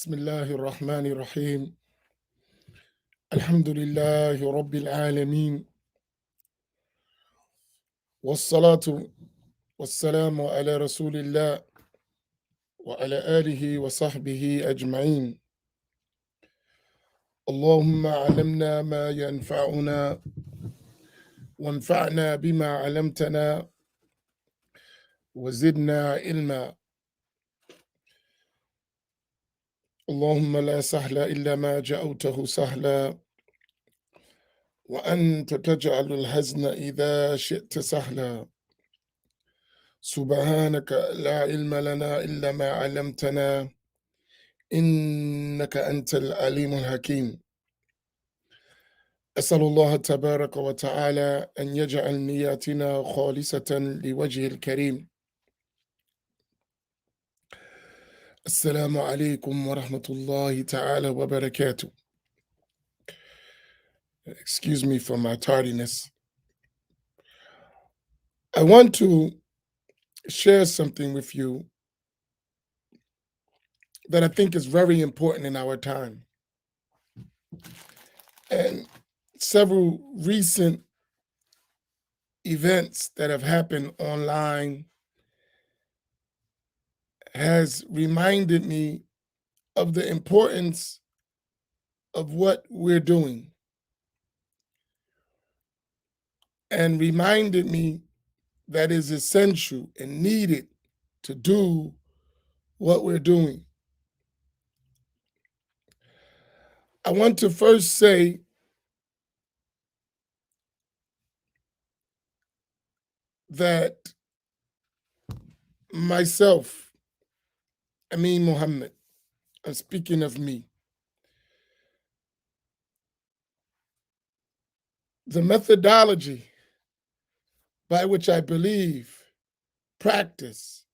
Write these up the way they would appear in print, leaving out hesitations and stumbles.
بسم الله الرحمن الرحيم. الحمد لله رب العالمين، والصلاة والسلام على رسول الله وعلى آله وصحبه أجمعين. اللهم علمنا ما ينفعنا وانفعنا بما علمتنا وزدنا علما. اللهم لا سهل إلا ما جعلته سهلا، وأنت تجعل الحزن إذا شئت سهلا. سبحانك لا علم لنا إلا ما علمتنا إنك أنت العليم الحكيم. أسأل الله تبارك وتعالى أن يجعل نياتنا خالصة لوجهه الكريم. السلام عليكم ورحمة الله تعالى وبركاته. Excuse me for my tardiness. I want to share something with you that I think is very important in our time. And several recent events that have happened online has reminded me of the importance of what we're doing and reminded me that is essential and needed to do what we're doing. I want to first say that myself, Amin Muhammad, I'm speaking of me, the methodology by which I believe, practice,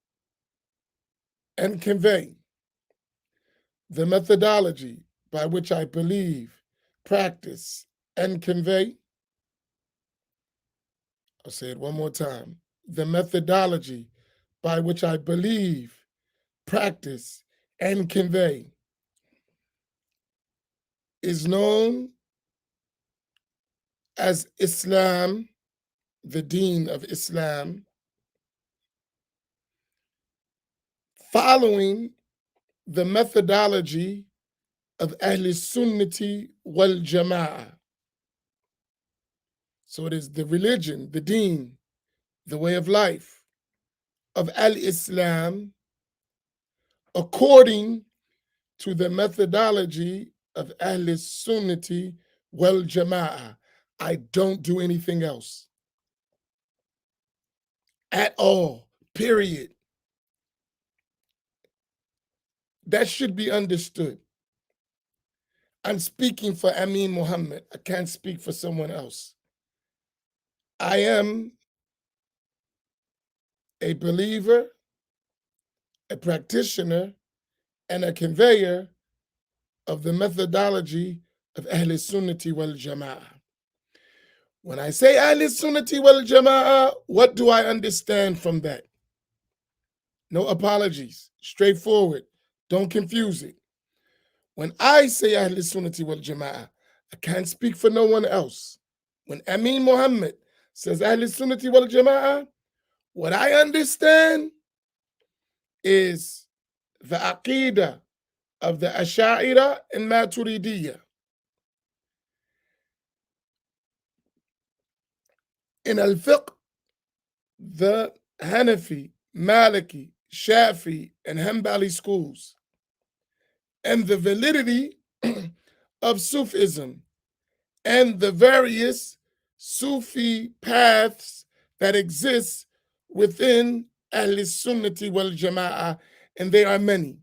and convey, the methodology by which I believe, practice, and convey. I'll say it one more time. The methodology by which I believe, practice, and convey is known as Islam, the deen of Islam, following the methodology of Ahl Sunnati wal Jama'ah. So it is the religion, the deen, the way of life of Al-Islam according to the methodology of Ahl Sunnati wal Jama'ah. I don't do anything else at all, period. That should be understood. I'm speaking for Amin Muhammad. I can't speak for someone else. I am a believer, a practitioner, and a conveyor of the methodology of Ahl Sunnati wal Jama'ah. When I say Ahl Sunnati wal Jama'ah, what do I understand from that? No apologies, straightforward. Don't confuse it. When I say Ahl Sunnati wal Jama'ah, I can't speak for no one else. When Amin Muhammad says Ahl Sunnati wal Jama'ah, what I understand is the Aqidah of the Asha'ira and Maturidiyya. In Al-Fiqh, the Hanafi, Maliki, Shafi, and Hanbali schools, and the validity of Sufism and the various Sufi paths that exist within Ahl Sunnati wal Jama'ah, and they are many.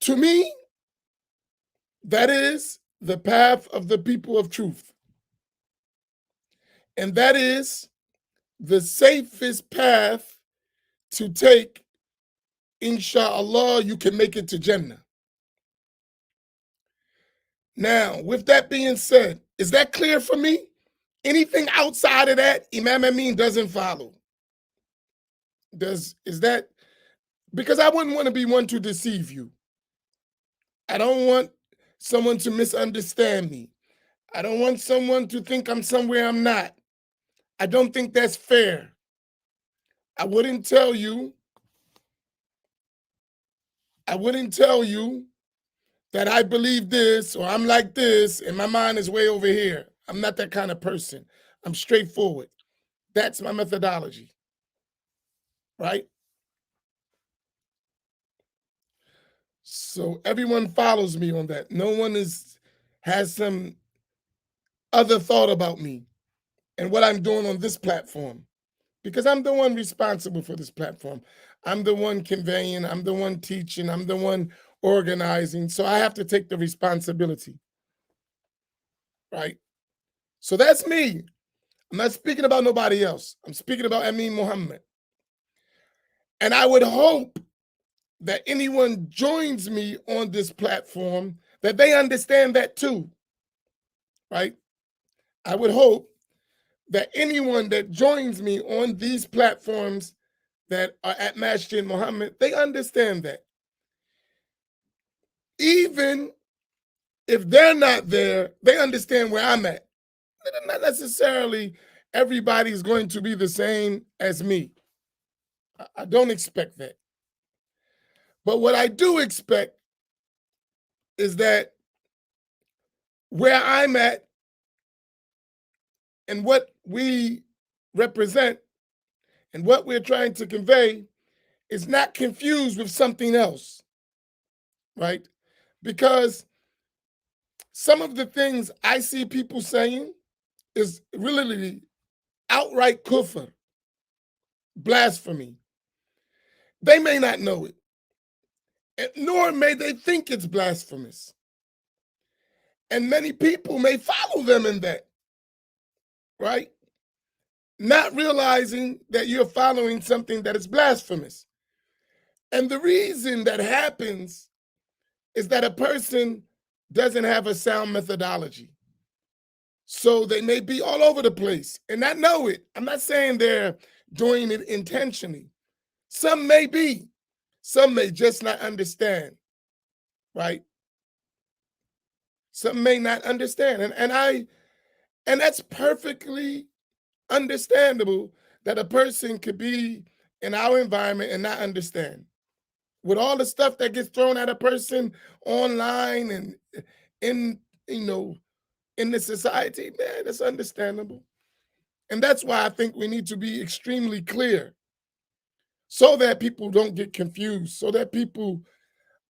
To me, that is the path of the people of truth. And that is the safest path to take. Inshallah, you can make it to Jannah. Now, with that being said, is that clear for me? Anything outside of that, Imam Amin doesn't follow. Is that because I wouldn't want to be one to deceive you. I don't want someone to misunderstand me. I don't want someone to think I'm somewhere I'm not. I don't think that's fair. I wouldn't tell you, I wouldn't tell you that I believe this or I'm like this and my mind is way over here. I'm not that kind of person. I'm straightforward. That's my methodology, right? So everyone follows me on that. No one has some other thought about me and what I'm doing on this platform because I'm the one responsible for this platform. I'm the one conveying, I'm the one teaching, I'm the one organizing. So I have to take the responsibility, right? So that's me. I'm not speaking about nobody else. I'm speaking about Amin Muhammad. And I would hope that anyone joins me on this platform that they understand that too, right? I would hope that anyone that joins me on these platforms that are at Masjid Muhammad, they understand that. Even if they're not there, they understand where I'm at. Not necessarily everybody's going to be the same as me. I don't expect that. But what I do expect is that where I'm at and what we represent and what we're trying to convey is not confused with something else, right? Because some of the things I see people saying is really outright kufr, blasphemy. They may not know it, nor may they think it's blasphemous. And many people may follow them in that, right? Not realizing that you're following something that is blasphemous. And the reason that happens is that a person doesn't have a sound methodology. So they may be all over the place and not know it. I'm not saying they're doing it intentionally. Some may be, some may just not understand, right? Some may not understand. And that's perfectly understandable that a person could be in our environment and not understand. With all the stuff that gets thrown at a person online and in, you know, in the society, man, it's understandable. And that's why I think we need to be extremely clear so that people don't get confused, so that people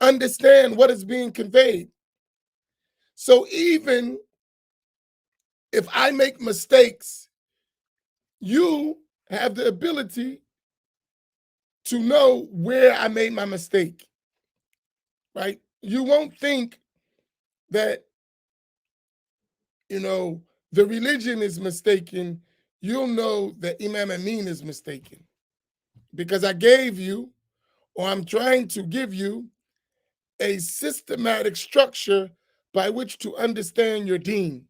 understand what is being conveyed. So even if I make mistakes, you have the ability to know where I made my mistake, right? You won't think that, you know, the religion is mistaken. You'll know that Imam Amin is mistaken because I gave you, or I'm trying to give you, a systematic structure by which to understand your deen.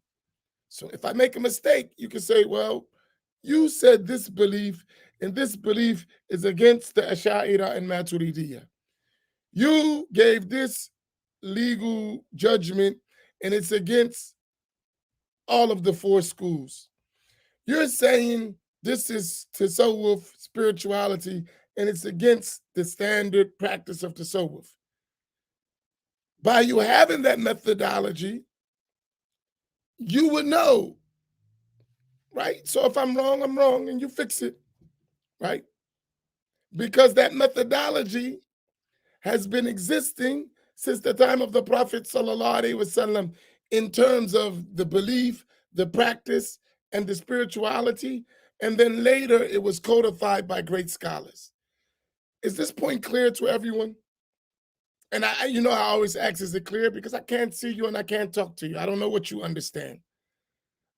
So if I make a mistake, you can say, well, you said this belief, and this belief is against the Asha'ira and Maturidiyah. You gave this legal judgment, and it's against all of the four schools. You're saying this is tasawwuf, spirituality, and it's against the standard practice of tasawwuf. By you having that methodology, you would know, right? So if I'm wrong, and you fix it, right? Because that methodology has been existing since the time of the Prophet sallallahu alaihi wasallam in terms of the belief, the practice, and the spirituality. And then later it was codified by great scholars. Is this point clear to everyone? And I always ask, is it clear? Because I can't see you and I can't talk to you. I don't know what you understand,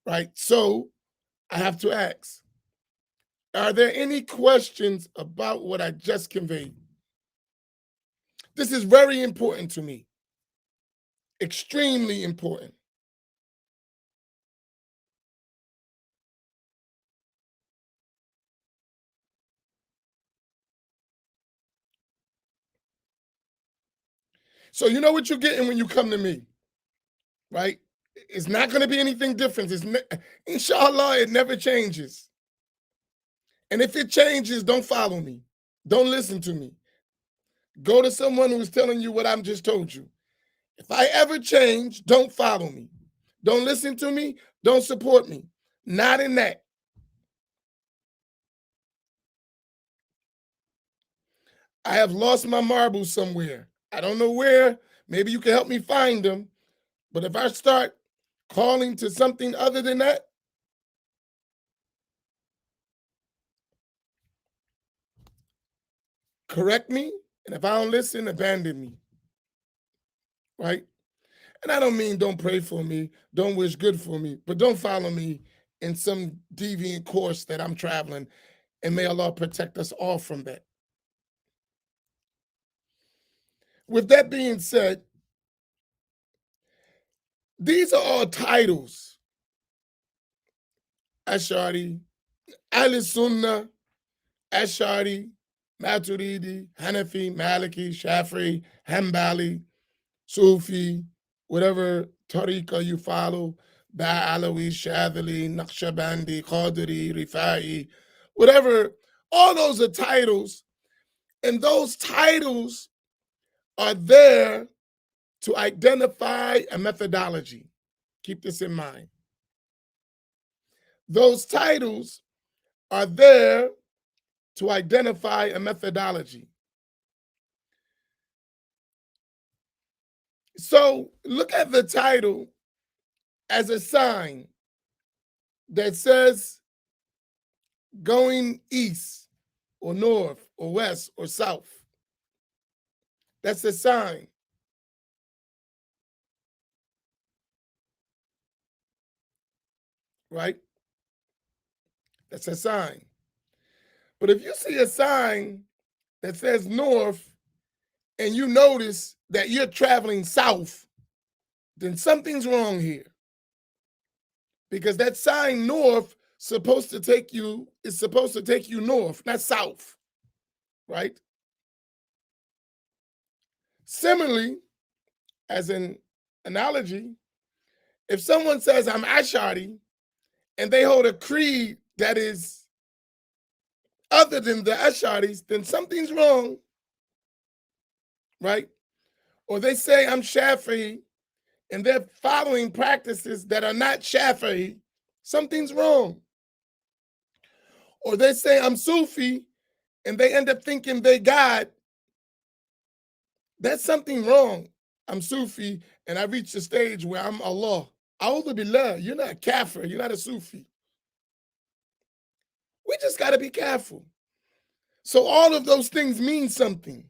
right? So I have to ask, are there any questions about what I just conveyed? This is very important to me, extremely important. So you know what you're getting when you come to me, right? It's not going to be anything different. Inshallah, it never changes. And if it changes, don't follow me. Don't listen to me. Go to someone who is telling you what I'm just told you. If I ever change, don't follow me. Don't listen to me. Don't support me. Not in that. I have lost my marbles somewhere. I don't know where. Maybe you can help me find them. But if I start calling to something other than that, correct me. And if I don't listen, abandon me. Right? And I don't mean don't pray for me, don't wish good for me, but don't follow me in some deviant course that I'm traveling. And may Allah protect us all from that. With that being said, these are all titles. Ash'ari, Ahl Sunnah, Ash'ari, Maturidi, Hanafi, Maliki, Shafi'i, Hanbali, Sufi, whatever tariqah you follow, Ba'alawi, Shadhili, Naqshbandi, Qadiri, Rifa'i, whatever, all those are titles. And those titles are there to identify a methodology. Keep this in mind. Those titles are there to identify a methodology. So look at the title as a sign that says going east or north or west or south. That's a sign. Right? That's a sign. But if you see a sign that says north and you notice that you're traveling south, then something's wrong here. Because that sign north is supposed to take you north, not south. Right? Similarly, as an analogy, if someone says I'm Ash'ari and they hold a creed that is other than the Ash'aris, then something's wrong, right? Or they say I'm Shafi'i and they're following practices that are not Shafi'i, something's wrong. Or they say I'm Sufi and they end up thinking they God, that's something wrong. I'm Sufi and I reach the stage where I'm Allah. A'udhu billah, you're not Kafir, you're not a Sufi. We just got to be careful. So all of those things mean something.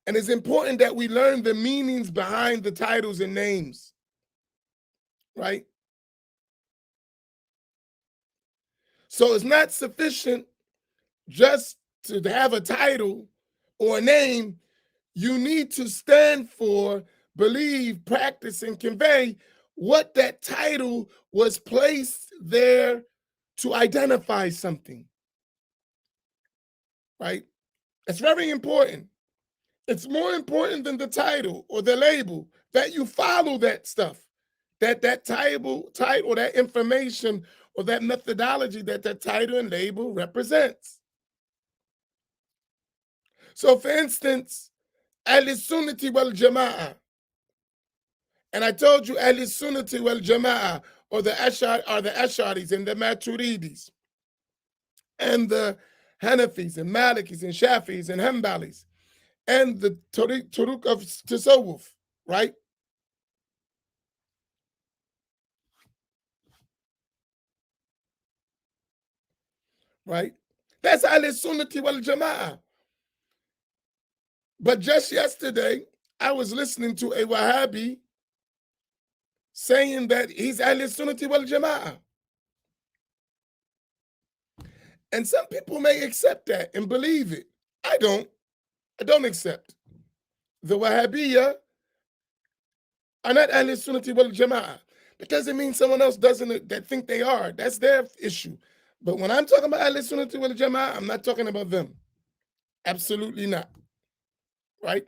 And it's important that we learn the meanings behind the titles and names, right? So it's not sufficient just to have a title or a name. You need to stand for, believe, practice, and convey what that title was placed there to identify something, right? That's very important. It's more important than the title or the label that you follow that stuff, that title, that information, or that methodology that title and label represents. So, for instance, Ahl Sunnati wal Jama'ah, and I told you Ahl Sunnati wal Jama'ah, or the Ash'aris and the Maturidis, and the Hanafis and Malikis and Shafis and Hanbalis, and the Turuq of Tasawwuf, right? Right? That's Ahl Sunnati wal Jama'ah. But just yesterday, I was listening to a Wahhabi saying that he's Ahl Sunnati wal Jama'ah. And some people may accept that and believe it. I don't. I don't accept. The Wahhabiyya are not Ahl Sunnati wal Jama'ah. That doesn't mean someone else doesn't that think they are. That's their issue. But when I'm talking about Ahl Sunnati wal Jama'ah, I'm not talking about them. Absolutely not. Right?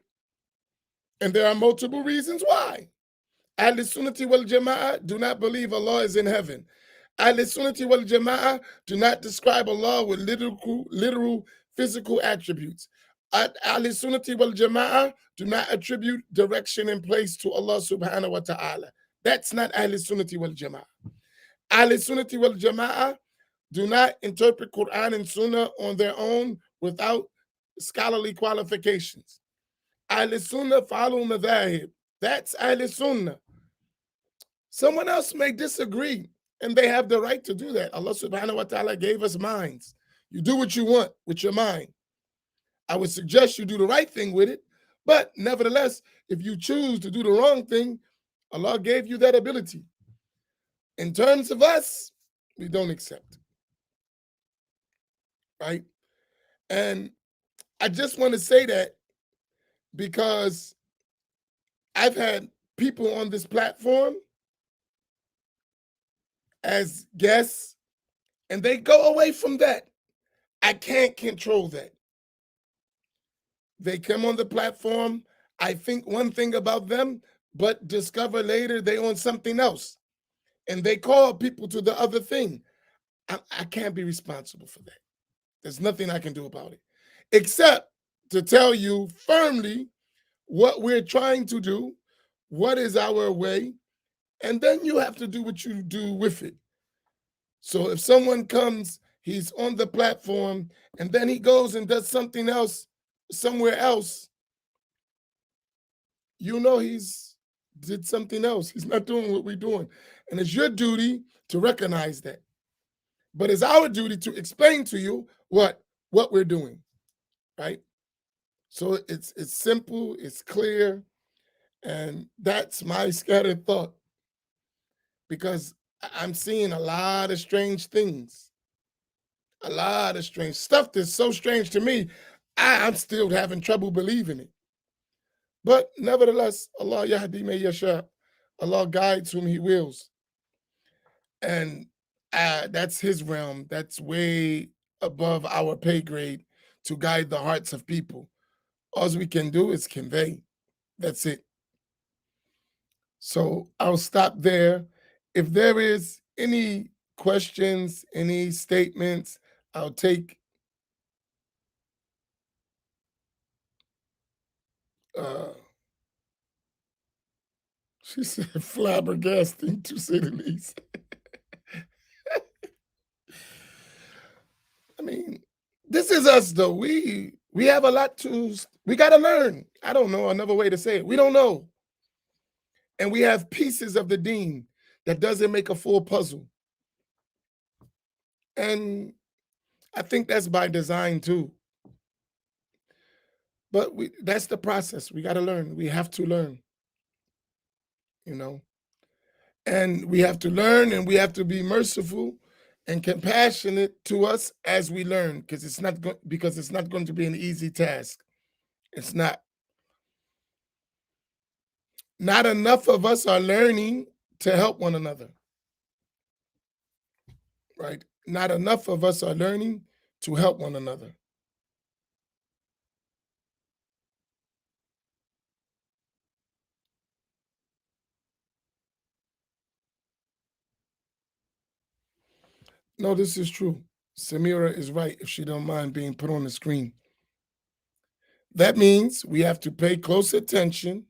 And there are multiple reasons why. Ahl Sunnati wal Jama'ah do not believe Allah is in heaven. Ahl Sunnati wal Jama'ah do not describe Allah with literal physical attributes. Ahl Sunnati wal Jama'ah do not attribute direction and place to Allah subhanahu wa ta'ala. That's not Ahl Sunnati wal Jama'ah. Ahl Sunnati wal Jama'ah do not interpret Quran and Sunnah on their own without scholarly qualifications. Ahl Sunnah follow madhahib. That's Ahl Sunnah. Someone else may disagree, and they have the right to do that. Allah subhanahu wa ta'ala gave us minds. You do what you want with your mind. I would suggest you do the right thing with it, but nevertheless, if you choose to do the wrong thing, Allah gave you that ability. In terms of us, we don't accept, right? And I just want to say that because I've had people on this platform as guests, and they go away from that. I can't control that. They come on the platform, I think one thing about them, but discover later they own something else. And they call people to the other thing. I can't be responsible for that. There's nothing I can do about it, except to tell you firmly what we're trying to do, what is our way, and then you have to do what you do with it. So if someone comes, he's on the platform, and then he goes and does something else somewhere else, you know he's did something else. He's not doing what we're doing. And it's your duty to recognize that. But it's our duty to explain to you what we're doing, right? So it's simple, it's clear, and that's my scattered thought. Because I'm seeing a lot of strange things. A lot of strange stuff that's so strange to me, I'm still having trouble believing it. But nevertheless, Allah yahdi may yasha. Allah guides whom He wills. And that's His realm. That's way above our pay grade to guide the hearts of people. All we can do is convey. That's it. So I'll stop there. If there is any questions, any statements, I'll take she said flabbergasting, to say the least. I mean, this is us though. We have a lot we gotta learn. I don't know another way to say it. We don't know. And we have pieces of the deen that doesn't make a full puzzle. And I think that's by design too. But that's the process. We gotta learn. We have to learn. You know. And we have to learn, and we have to be merciful and compassionate to us as we learn, because it's not going to be an easy task. It's not. Not enough of us are learning to help one another. Right? Not enough of us are learning to help one another. No, this is true. Samira is right if she don't mind being put on the screen. That means we have to pay close attention.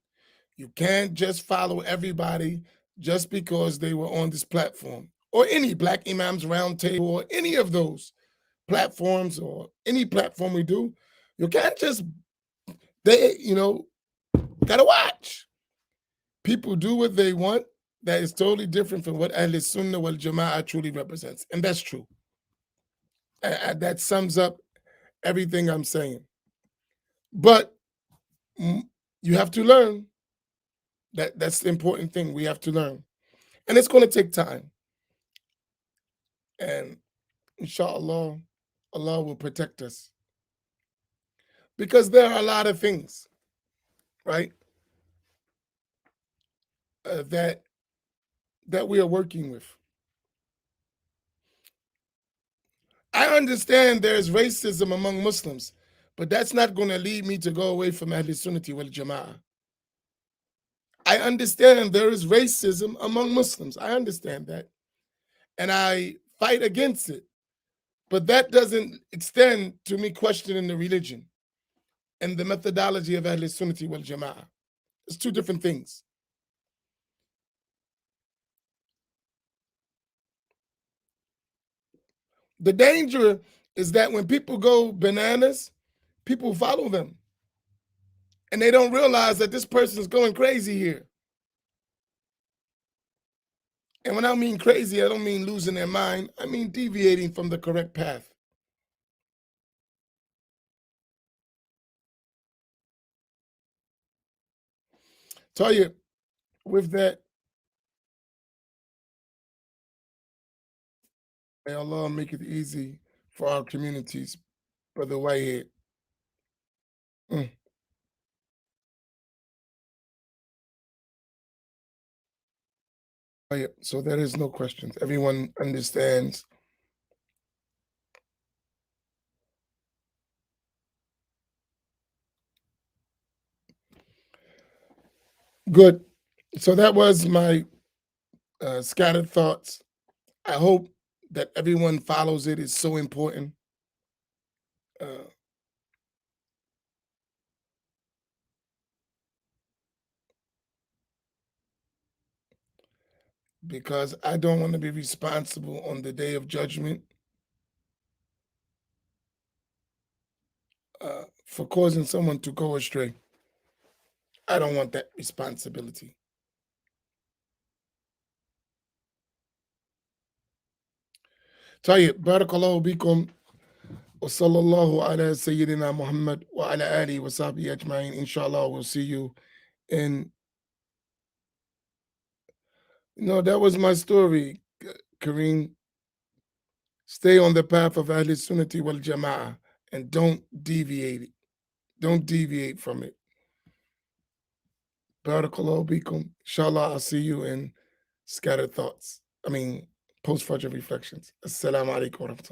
You can't just follow everybody just because they were on this platform, or any Black Imams Roundtable, or any of those platforms, or any platform we do. You can't just, gotta watch. People do what they want. That is totally different from what Ahl Sunnah wal Jama'ah truly represents. And that's true. That sums up everything I'm saying. But you have to learn. That's the important thing. We have to learn. And it's going to take time. And inshallah, Allah will protect us. Because there are a lot of things, right, that we are working with. I understand there's racism among Muslims, but that's not going to lead me to go away from Ahl Sunnati wal Jama'ah. I understand there is racism among Muslims. I understand that. And I fight against it. But that doesn't extend to me questioning the religion and the methodology of Ahl Sunnati wal Jama'ah. It's two different things. The danger is that when people go bananas, people follow them. And they don't realize that this person is going crazy here. And when I mean crazy, I don't mean losing their mind. I mean deviating from the correct path. Tell you, with that, may Allah make it easy for our communities, Brother Whitehead. Mm. Oh, yeah. So there is no questions. Everyone understands. Good. So that was my scattered thoughts. I hope that everyone follows it. It's so important. Uh, because I don't want to be responsible on the day of judgment for causing someone to go astray. I don't want that responsibility. طيب بارك الله بكم وصلى الله على سيدنا محمد وعلى آله وصحبه أجمعين. Inshallah, we'll see you in. No, that was my story, Kareem. Stay on the path of Ahl Sunnati wal Jama'ah and don't deviate it. Don't deviate from it. Barakallahu bikum. Inshallah, I'll see you in scattered thoughts. I mean, post Fajr reflections. Assalamu alaikum wa rahmatullah.